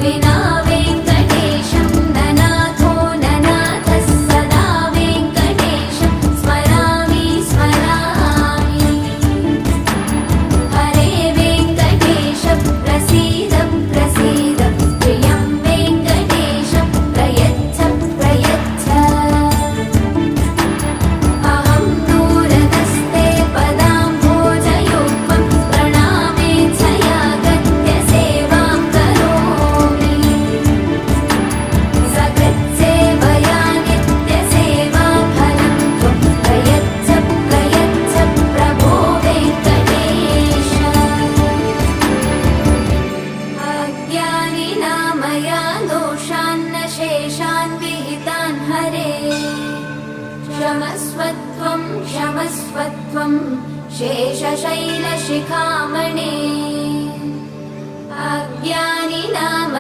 विना वेङ्कटेशं ननाथो ननाथः सदा वेङ्कटेशं स्मरामि स्मरामि। हरे वेङ्कटेश प्रसीद प्रसीद प्रियं वेङ्कटेश प्रयच्छ प्रयच्छ। अहं दूरतस्ते पदाम्भोजयुग्मं प्रणामेच्छया गत्य सेवां करोमि। सकृत्सेवया नित्यसेवाफलं त्वं प्रयच्छ प्रयच्छ प्रभो वेङ्कटेश। अज्ञानिना मया दोषान्न शेषान् विहितान् हरे। क्षमस्वत्वं क्षमस्वत्वं शेषशैलशिखामणे। अज्ञानिना